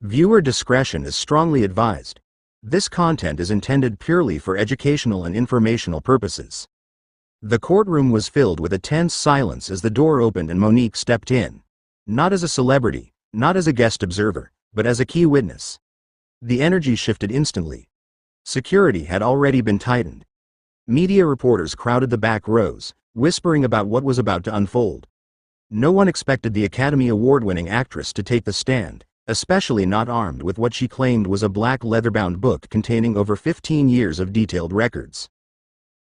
Viewer discretion is strongly advised. This content is intended purely for educational and informational purposes. The courtroom was filled with a tense silence as the door opened and Monique stepped in. Not as a celebrity, not as a guest observer, but as a key witness. The energy shifted instantly. Security had already been tightened. Media reporters crowded the back rows, whispering about what was about to unfold. No one expected the Academy Award-winning actress to take the stand, especially not armed with what she claimed was a black leather-bound book containing over 15 years of detailed records.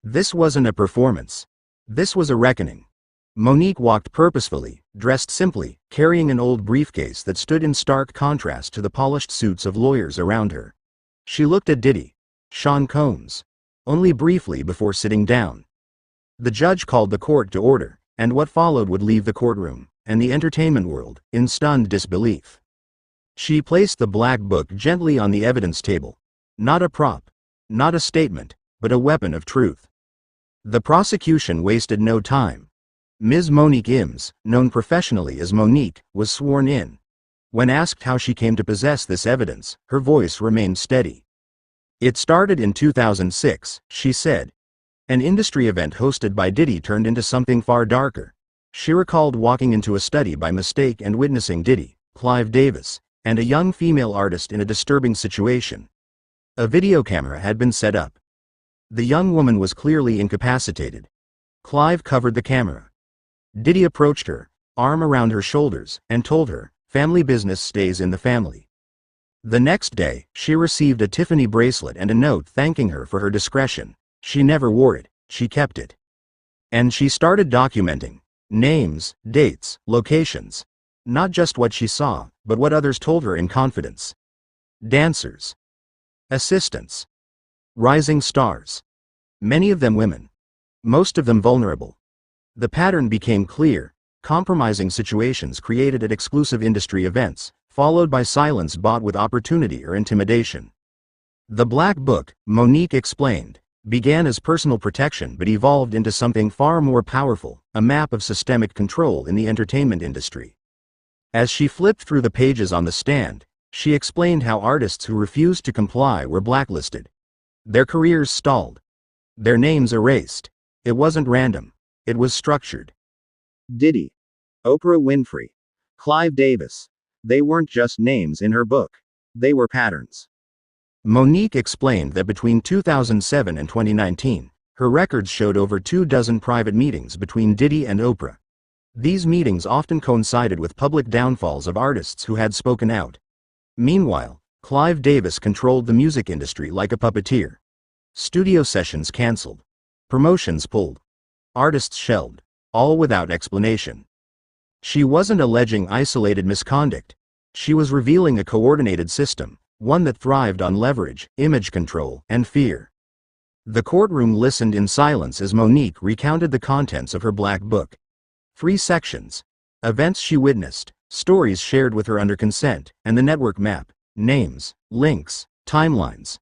This wasn't a performance. This was a reckoning. Monique walked purposefully, dressed simply, carrying an old briefcase that stood in stark contrast to the polished suits of lawyers around her. She looked at Diddy, Sean Combs, only briefly before sitting down. The judge called the court to order, and what followed would leave the courtroom, and the entertainment world, in stunned disbelief. She placed the black book gently on the evidence table. Not a prop, not a statement, but a weapon of truth. The prosecution wasted no time. Ms. Monique Ims, known professionally as Monique, was sworn in. When asked how she came to possess this evidence, her voice remained steady. It started in 2006, she said. An industry event hosted by Diddy turned into something far darker. She recalled walking into a study by mistake and witnessing Diddy, Clive Davis, and a young female artist in a disturbing situation. A video camera had been set up. The young woman was clearly incapacitated. Clive covered the camera. Diddy approached her, arm around her shoulders, and told her, "Family business stays in the family." The next day, she received a Tiffany bracelet and a note thanking her for her discretion. She never wore it, she kept it. And she started documenting names, dates, locations. Not just what she saw, but what others told her in confidence. Dancers. Assistants. Rising stars. Many of them women. Most of them vulnerable. The pattern became clear. Compromising situations created at exclusive industry events, followed by silence bought with opportunity or intimidation. The Black Book, Monique explained, began as personal protection but evolved into something far more powerful, a map of systemic control in the entertainment industry. As she flipped through the pages on the stand, she explained how artists who refused to comply were blacklisted. Their careers stalled. Their names erased. It wasn't random. It was structured. Diddy, Oprah Winfrey, Clive Davis. They weren't just names in her book. They were patterns. Monique explained that between 2007 and 2019, her records showed over 24 private meetings between Diddy and Oprah. These meetings often coincided with public downfalls of artists who had spoken out. Meanwhile, Clive Davis controlled the music industry like a puppeteer. Studio sessions canceled. Promotions pulled. Artists shelved, all without explanation. She wasn't alleging isolated misconduct. She was revealing a coordinated system, one that thrived on leverage, image control, and fear. The courtroom listened in silence as Monique recounted the contents of her black book. 3 sections. Events she witnessed, stories shared with her under consent, and the network map, names, links, timelines.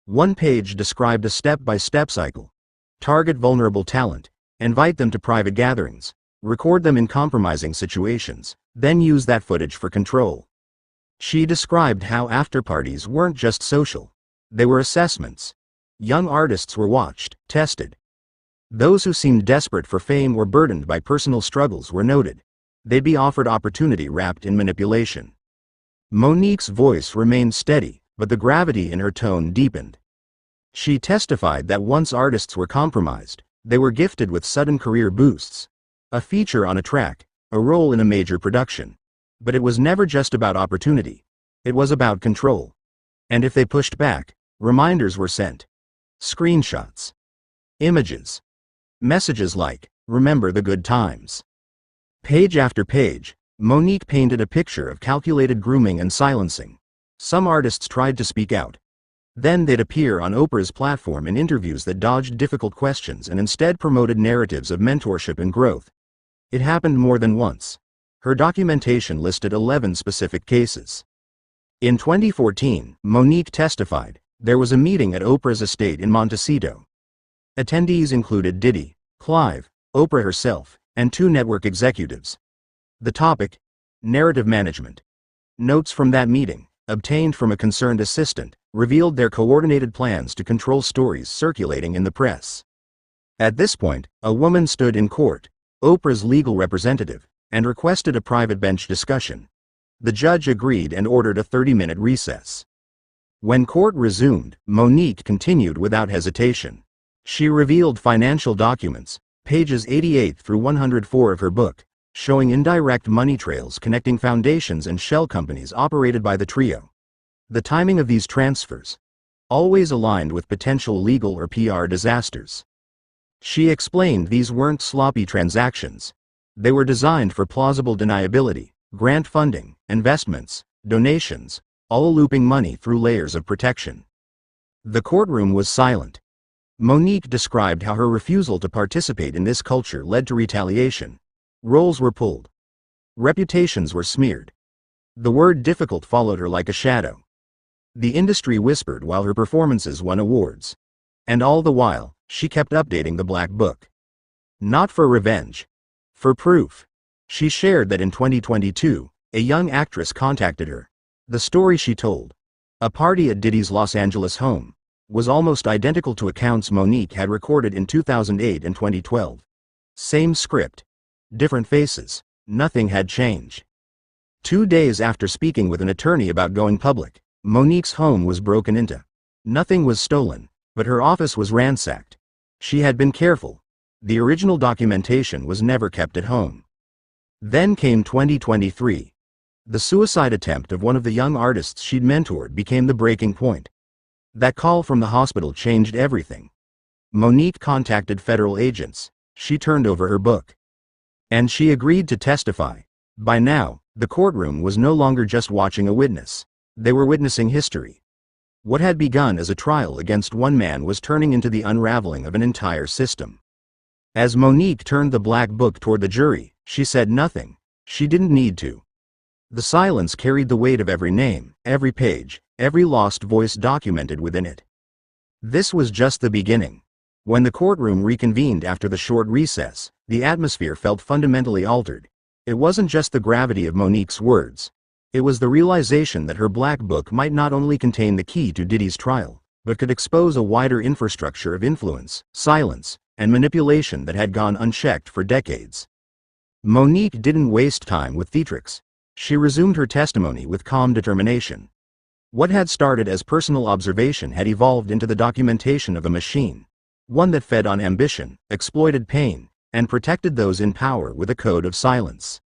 One page described a step-by-step cycle. Target vulnerable talent, invite them to private gatherings, record them in compromising situations, then use that footage for control. She described how after-parties weren't just social. They were assessments. Young artists were watched, tested. Those who seemed desperate for fame or burdened by personal struggles were noted. They'd be offered opportunity wrapped in manipulation. Monique's voice remained steady, but the gravity in her tone deepened. She testified that once artists were compromised, they were gifted with sudden career boosts. A feature on a track, a role in a major production. But it was never just about opportunity. It was about control. And if they pushed back, reminders were sent. Screenshots. Images. Messages like, "Remember the good times." Page after page, Monique painted a picture of calculated grooming and silencing. Some artists tried to speak out. Then they'd appear on Oprah's platform in interviews that dodged difficult questions and instead promoted narratives of mentorship and growth. It happened more than once. Her documentation listed 11 specific cases. In 2014, Monique testified, there was a meeting at Oprah's estate in Montecito. Attendees included Diddy, Clive, Oprah herself, and 2 network executives. The topic? Narrative management. Notes from that meeting, obtained from a concerned assistant, revealed their coordinated plans to control stories circulating in the press. At this point, a woman stood in court, Oprah's legal representative, and requested a private bench discussion. The judge agreed and ordered a 30-minute recess. When court resumed, Nique continued without hesitation. She revealed financial documents, pages 88 through 104 of her book, showing indirect money trails connecting foundations and shell companies operated by the trio. The timing of these transfers, always aligned with potential legal or PR disasters. She explained these weren't sloppy transactions. They were designed for plausible deniability, grant funding, investments, donations, all looping money through layers of protection. The courtroom was silent. Nique described how her refusal to participate in this culture led to retaliation. Roles were pulled. Reputations were smeared. The word difficult followed her like a shadow. The industry whispered while her performances won awards. And all the while, she kept updating the Black Book. Not for revenge. For proof. She shared that in 2022, a young actress contacted her. The story she told, a party at Diddy's Los Angeles home, was almost identical to accounts Nique had recorded in 2008 and 2012. Same script. Different faces. Nothing had changed. 2 days after speaking with an attorney about going public, Nique's home was broken into. Nothing was stolen, but her office was ransacked. She had been careful. The original documentation was never kept at home. Then came 2023. The suicide attempt of one of the young artists she'd mentored became the breaking point. That call from the hospital changed everything. Nique contacted federal agents. She turned over her book. And she agreed to testify. By now, the courtroom was no longer just watching a witness. They were witnessing history. What had begun as a trial against one man was turning into the unraveling of an entire system. As Nique turned the Black Book toward the jury, she said nothing. She didn't need to. The silence carried the weight of every name, every page, every lost voice documented within it. This was just the beginning. When the courtroom reconvened after the short recess, the atmosphere felt fundamentally altered. It wasn't just the gravity of Nique's words. It was the realization that her Black Book might not only contain the key to Diddy's trial, but could expose a wider infrastructure of influence, silence, and manipulation that had gone unchecked for decades. Nique didn't waste time with theatrics. She resumed her testimony with calm determination. What had started as personal observation had evolved into the documentation of a machine. One that fed on ambition, exploited pain, and protected those in power with a code of silence.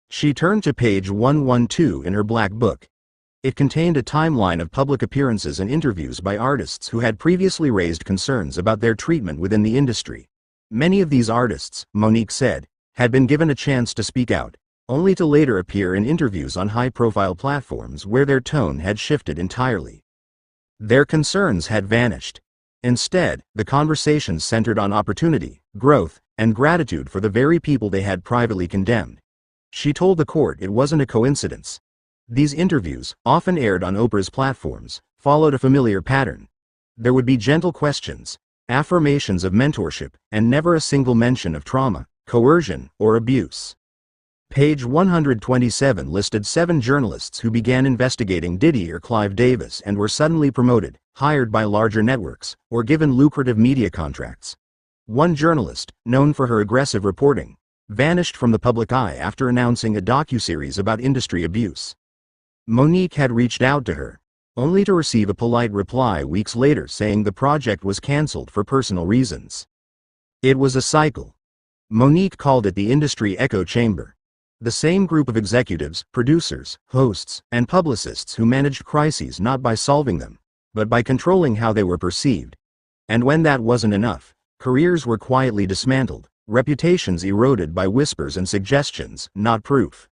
She turned to page 112 in her Black Book. It contained a timeline of public appearances and interviews by artists who had previously raised concerns about their treatment within the industry. Many of these artists, Nique said, had been given a chance to speak out, only to later appear in interviews on high-profile platforms where their tone had shifted entirely. Their concerns had vanished. Instead, the conversations centered on opportunity, growth, and gratitude for the very people they had privately condemned. She told the court it wasn't a coincidence. These interviews, often aired on Oprah's platforms, followed a familiar pattern. There would be gentle questions, affirmations of mentorship, and never a single mention of trauma, coercion, or abuse. Page 127 listed 7 journalists who began investigating Diddy or Clive Davis and were suddenly promoted, hired by larger networks, or given lucrative media contracts. One journalist, known for her aggressive reporting, vanished from the public eye after announcing a docuseries about industry abuse. Nique had reached out to her, only to receive a polite reply weeks later saying the project was cancelled for personal reasons. It was a cycle. Nique called it the industry echo chamber. The same group of executives, producers, hosts, and publicists who managed crises not by solving them, but by controlling how they were perceived. And when that wasn't enough, careers were quietly dismantled, reputations eroded by whispers and suggestions, not proof.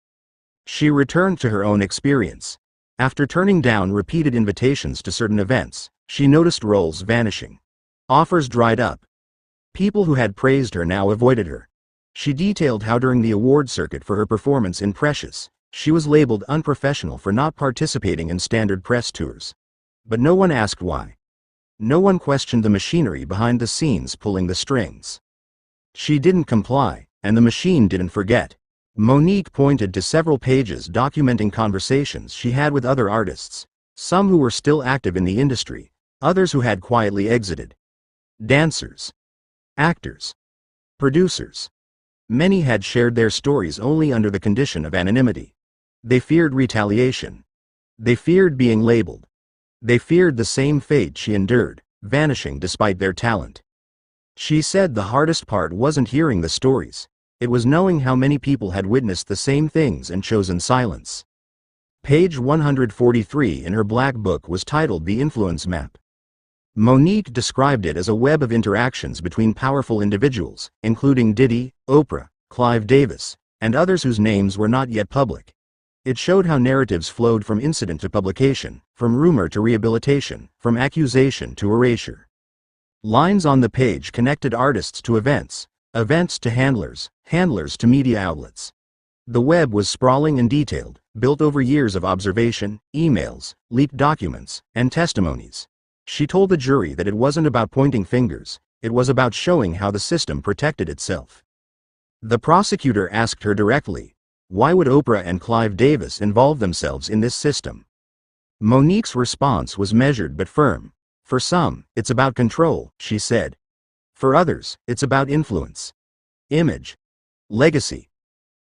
She returned to her own experience. After turning down repeated invitations to certain events, she noticed roles vanishing. Offers dried up. People who had praised her now avoided her. She detailed how during the award circuit for her performance in Precious, she was labeled unprofessional for not participating in standard press tours. But no one asked why. No one questioned the machinery behind the scenes pulling the strings. She didn't comply, and the machine didn't forget. Monique pointed to several pages documenting conversations she had with other artists, some who were still active in the industry, others who had quietly exited. Dancers, actors, producers. Many had shared their stories only under the condition of anonymity. They feared retaliation. They feared being labeled. They feared the same fate she endured, vanishing despite their talent. She said the hardest part wasn't hearing the stories. It was knowing how many people had witnessed the same things and chosen silence. Page 143 in her black book was titled The Influence Map. Monique described it as a web of interactions between powerful individuals, including Diddy, Oprah, Clive Davis, and others whose names were not yet public. It showed how narratives flowed from incident to publication, from rumor to rehabilitation, from accusation to erasure. Lines on the page connected artists to events, events to handlers, handlers to media outlets. The web was sprawling and detailed, built over years of observation, emails, leaked documents, and testimonies. She told the jury that it wasn't about pointing fingers, it was about showing how the system protected itself. The prosecutor asked her directly, why would Oprah and Clive Davis involve themselves in this system? Monique's response was measured but firm. For some, it's about control, she said. For others, it's about influence, image, legacy.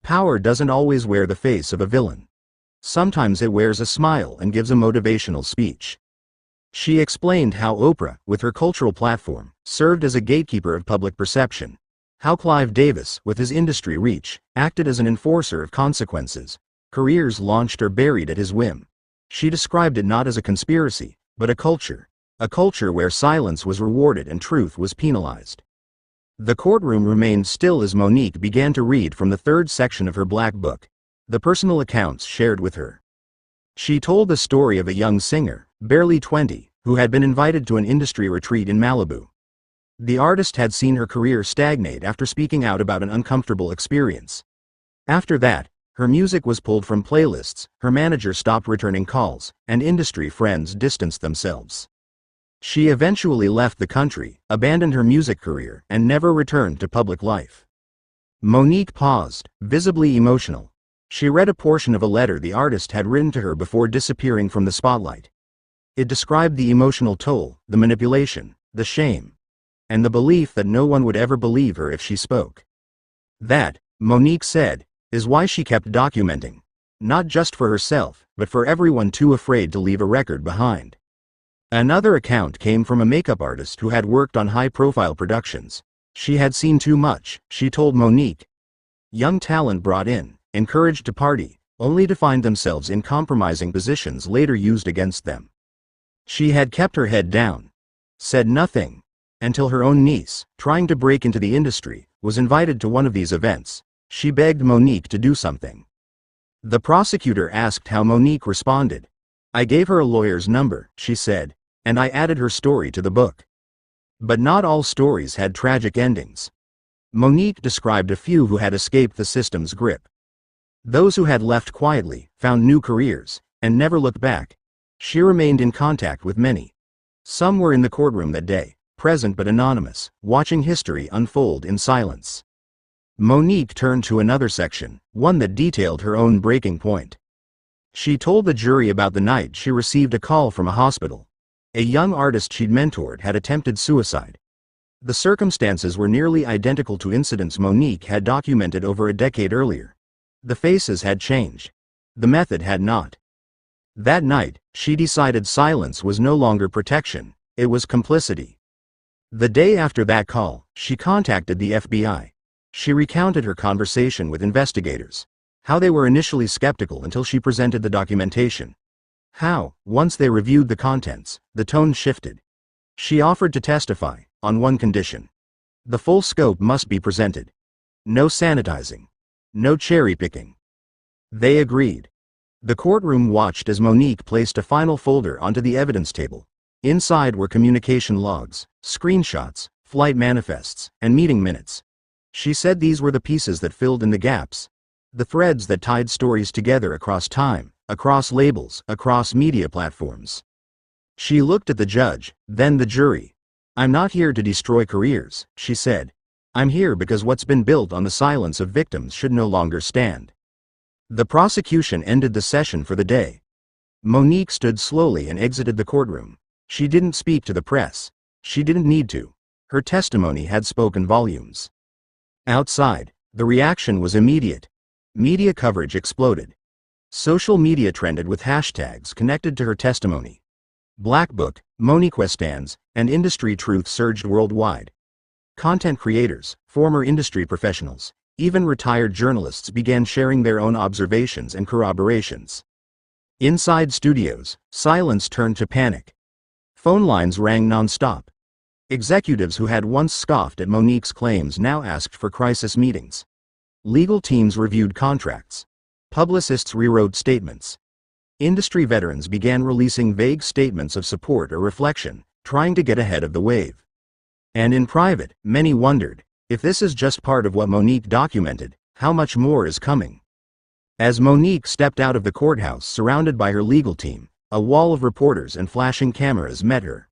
Power doesn't always wear the face of a villain. Sometimes it wears a smile and gives a motivational speech. She explained how Oprah, with her cultural platform, served as a gatekeeper of public perception. How Clive Davis, with his industry reach, acted as an enforcer of consequences. Careers launched or buried at his whim. She described it not as a conspiracy, but a culture where silence was rewarded and truth was penalized. The courtroom remained still as Monique began to read from the third section of her black book, the personal accounts shared with her. She told the story of a young singer, barely 20, who had been invited to an industry retreat in Malibu. The artist had seen her career stagnate after speaking out about an uncomfortable experience. After that, her music was pulled from playlists, her manager stopped returning calls, and industry friends distanced themselves. She eventually left the country, abandoned her music career, and never returned to public life. Monique paused, visibly emotional. She read a portion of a letter the artist had written to her before disappearing from the spotlight. It described the emotional toll, the manipulation, the shame, and the belief that no one would ever believe her if she spoke. That, Monique said, is why she kept documenting. Not just for herself, but for everyone too afraid to leave a record behind. Another account came from a makeup artist who had worked on high-profile productions. She had seen too much, she told Monique. Young talent brought in, encouraged to party, only to find themselves in compromising positions later used against them. She had kept her head down, said nothing, until her own niece, trying to break into the industry, was invited to one of these events. She begged Monique to do something. The prosecutor asked how Monique responded. I gave her a lawyer's number, she said, and I added her story to the book. But not all stories had tragic endings. Monique described a few who had escaped the system's grip. Those who had left quietly, found new careers, and never looked back. She remained in contact with many. Some were in the courtroom that day, present but anonymous, watching history unfold in silence. Monique turned to another section, one that detailed her own breaking point. She told the jury about the night she received a call from a hospital. A young artist she'd mentored had attempted suicide. The circumstances were nearly identical to incidents Monique had documented over a decade earlier. The faces had changed. The method had not. That night, she decided silence was no longer protection, it was complicity. The day after that call, she contacted the FBI. She recounted her conversation with investigators. How they were initially skeptical until she presented the documentation. How, once they reviewed the contents, the tone shifted. She offered to testify, on one condition. The full scope must be presented. No sanitizing. No cherry-picking. They agreed. The courtroom watched as Monique placed a final folder onto the evidence table. Inside were communication logs, screenshots, flight manifests, and meeting minutes. She said these were the pieces that filled in the gaps. The threads that tied stories together across time, across labels, across media platforms. She looked at the judge, then the jury. I'm not here to destroy careers, she said. I'm here because what's been built on the silence of victims should no longer stand. The prosecution ended the session for the day. Monique stood slowly and exited the courtroom. She didn't speak to the press. She didn't need to. Her testimony had spoken volumes. Outside, the reaction was immediate. Media coverage exploded. Social media trended with hashtags connected to her testimony. Black Book, Monique stands, and industry truth surged worldwide. Content creators, former industry professionals, even retired journalists began sharing their own observations and corroborations. Inside studios, silence turned to panic. Phone lines rang non-stop. Executives who had once scoffed at Monique's claims now asked for crisis meetings. Legal teams reviewed contracts. Publicists rewrote statements. Industry veterans began releasing vague statements of support or reflection, trying to get ahead of the wave. And in private, many wondered, if this is just part of what Monique documented, how much more is coming? As Monique stepped out of the courthouse surrounded by her legal team, a wall of reporters and flashing cameras met her.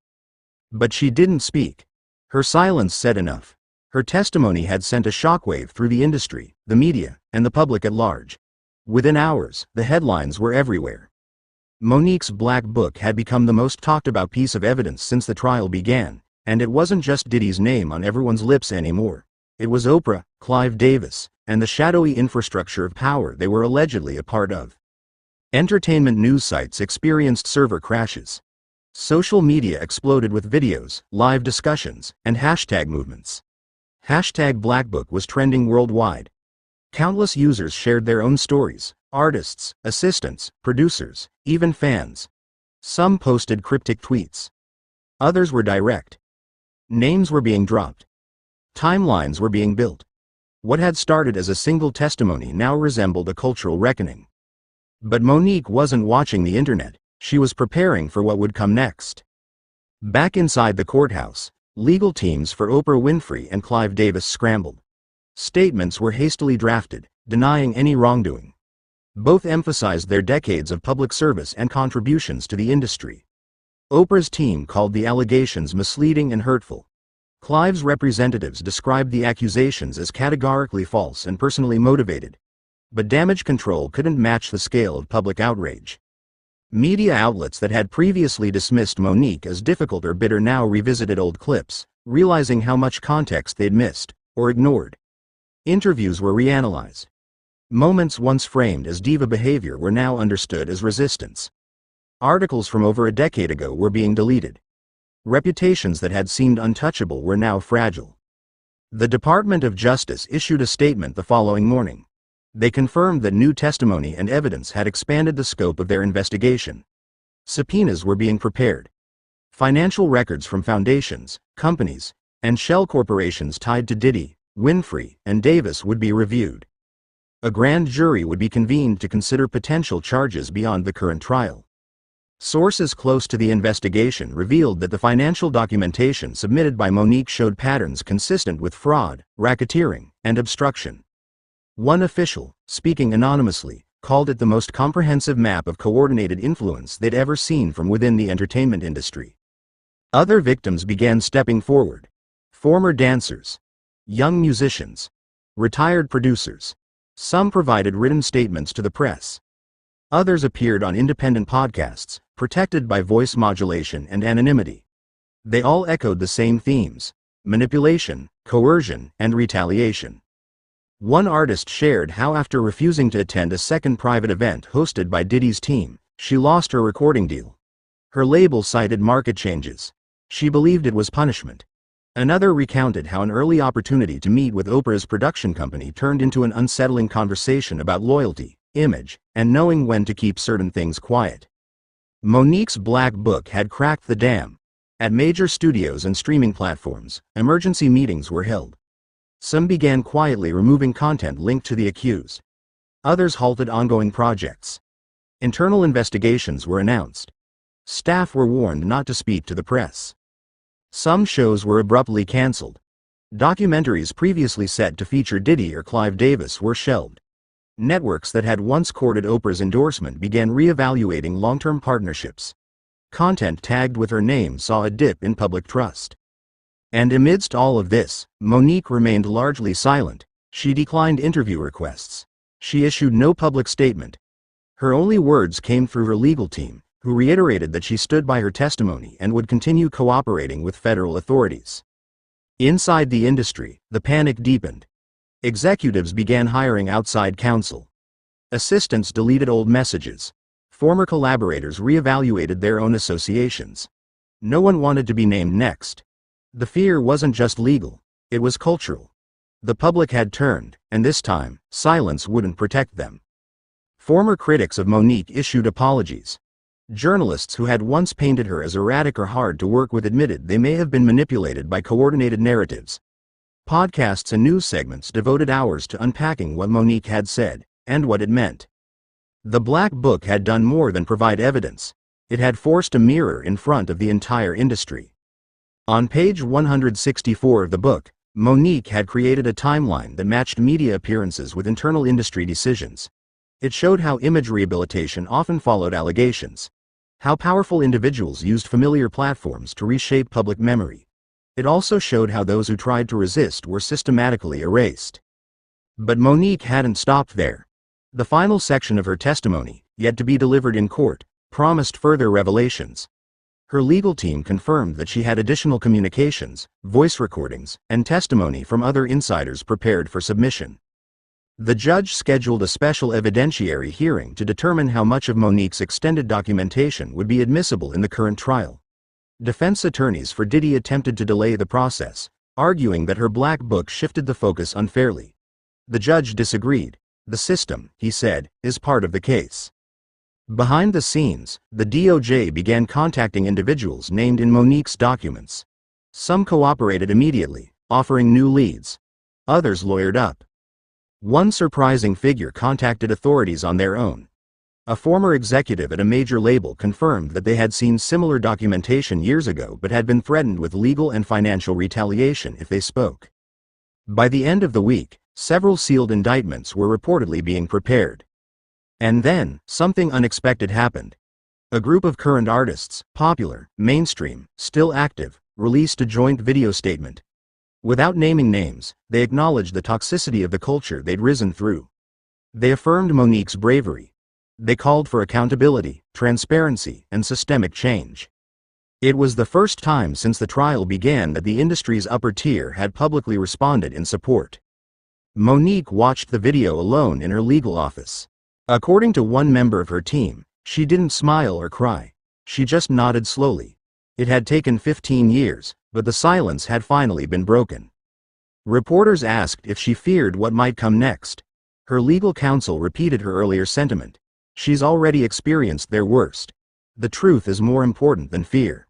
But she didn't speak. Her silence said enough. Her testimony had sent a shockwave through the industry, the media, and the public at large. Within hours, the headlines were everywhere. Monique's Black Book had become the most talked about piece of evidence since the trial began, and it wasn't just Diddy's name on everyone's lips anymore. It was Oprah, Clive Davis, and the shadowy infrastructure of power they were allegedly a part of. Entertainment news sites experienced server crashes. Social media exploded with videos, live discussions, and hashtag movements. Hashtag Black Book was trending worldwide. Countless users shared their own stories, artists, assistants, producers, even fans. Some posted cryptic tweets. Others were direct. Names were being dropped. Timelines were being built. What had started as a single testimony now resembled a cultural reckoning. But Monique wasn't watching the internet, she was preparing for what would come next. Back inside the courthouse, legal teams for Oprah Winfrey and Clive Davis scrambled. Statements were hastily drafted, denying any wrongdoing. Both emphasized their decades of public service and contributions to the industry. Oprah's team called the allegations misleading and hurtful. Clive's representatives described the accusations as categorically false and personally motivated. But damage control couldn't match the scale of public outrage. Media outlets that had previously dismissed Monique as difficult or bitter now revisited old clips, realizing how much context they'd missed, or ignored. Interviews were reanalyzed. Moments once framed as diva behavior were now understood as resistance. Articles from over a decade ago were being deleted. Reputations that had seemed untouchable were now fragile. The Department of Justice issued a statement the following morning. They confirmed that new testimony and evidence had expanded the scope of their investigation. Subpoenas were being prepared. Financial records from foundations, companies, and shell corporations tied to Diddy, Winfrey, and Davis would be reviewed. A grand jury would be convened to consider potential charges beyond the current trial. Sources close to the investigation revealed that the financial documentation submitted by Monique showed patterns consistent with fraud, racketeering, and obstruction. One official, speaking anonymously, called it the most comprehensive map of coordinated influence they'd ever seen from within the entertainment industry. Other victims began stepping forward. Former dancers, young musicians, retired producers. Some provided written statements to the press. Others appeared on independent podcasts, protected by voice modulation and anonymity. They all echoed the same themes: manipulation, coercion, and retaliation. One artist shared how after refusing to attend a second private event hosted by Diddy's team, she lost her recording deal. Her label cited market changes. She believed it was punishment. Another recounted how an early opportunity to meet with Oprah's production company turned into an unsettling conversation about loyalty, image, and knowing when to keep certain things quiet. Monique's Black Book had cracked the dam. At major studios and streaming platforms, emergency meetings were held. Some began quietly removing content linked to the accused. Others halted ongoing projects. Internal investigations were announced. Staff were warned not to speak to the press. Some shows were abruptly canceled. Documentaries previously set to feature Diddy or Clive Davis were shelved. Networks that had once courted Oprah's endorsement began re-evaluating long-term partnerships. Content tagged with her name saw a dip in public trust. And amidst all of this, Monique remained largely silent. She declined interview requests. She issued no public statement. Her only words came through her legal team, who reiterated that she stood by her testimony and would continue cooperating with federal authorities. Inside the industry, the panic deepened. Executives began hiring outside counsel. Assistants deleted old messages. Former collaborators reevaluated their own associations. No one wanted to be named next. The fear wasn't just legal, it was cultural. The public had turned, and this time, silence wouldn't protect them. Former critics of Monique issued apologies. Journalists who had once painted her as erratic or hard to work with admitted they may have been manipulated by coordinated narratives. Podcasts and news segments devoted hours to unpacking what Monique had said, and what it meant. The Black Book had done more than provide evidence. It had forced a mirror in front of the entire industry. On page 164 of the book, Monique had created a timeline that matched media appearances with internal industry decisions. It showed how image rehabilitation often followed allegations. How powerful individuals used familiar platforms to reshape public memory. It also showed how those who tried to resist were systematically erased. But Monique hadn't stopped there. The final section of her testimony, yet to be delivered in court, promised further revelations. Her legal team confirmed that she had additional communications, voice recordings, and testimony from other insiders prepared for submission. The judge scheduled a special evidentiary hearing to determine how much of Monique's extended documentation would be admissible in the current trial. Defense attorneys for Diddy attempted to delay the process, arguing that her Black Book shifted the focus unfairly. The judge disagreed. The system, he said, is part of the case. Behind the scenes, the DOJ began contacting individuals named in Monique's documents. Some cooperated immediately, offering new leads. Others lawyered up. One surprising figure contacted authorities on their own. A former executive at a major label confirmed that they had seen similar documentation years ago but had been threatened with legal and financial retaliation if they spoke. By the end of the week, several sealed indictments were reportedly being prepared. And then, something unexpected happened. A group of current artists, popular, mainstream, still active, released a joint video statement. Without naming names, they acknowledged the toxicity of the culture they'd risen through. They affirmed Monique's bravery. They called for accountability, transparency, and systemic change. It was the first time since the trial began that the industry's upper tier had publicly responded in support. Monique watched the video alone in her legal office. According to one member of her team, she didn't smile or cry. She just nodded slowly. It had taken 15 years, but the silence had finally been broken. Reporters asked if she feared what might come next. Her legal counsel repeated her earlier sentiment. She's already experienced their worst. The truth is more important than fear.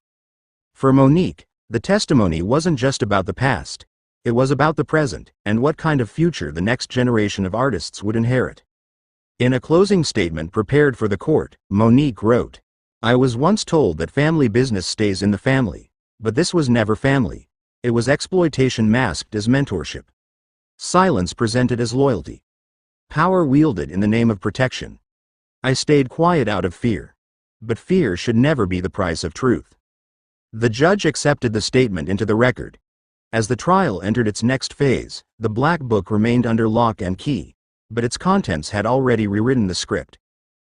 For Monique, the testimony wasn't just about the past. It was about the present, and what kind of future the next generation of artists would inherit. In a closing statement prepared for the court, Monique wrote, "I was once told that family business stays in the family. But this was never family. It was exploitation masked as mentorship. Silence presented as loyalty. Power wielded in the name of protection. I stayed quiet out of fear. But fear should never be the price of truth." The judge accepted the statement into the record. As the trial entered its next phase, the Black Book remained under lock and key, but its contents had already rewritten the script.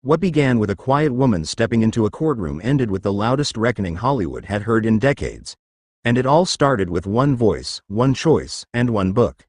What began with a quiet woman stepping into a courtroom ended with the loudest reckoning Hollywood had heard in decades. And it all started with one voice, one choice, and one book.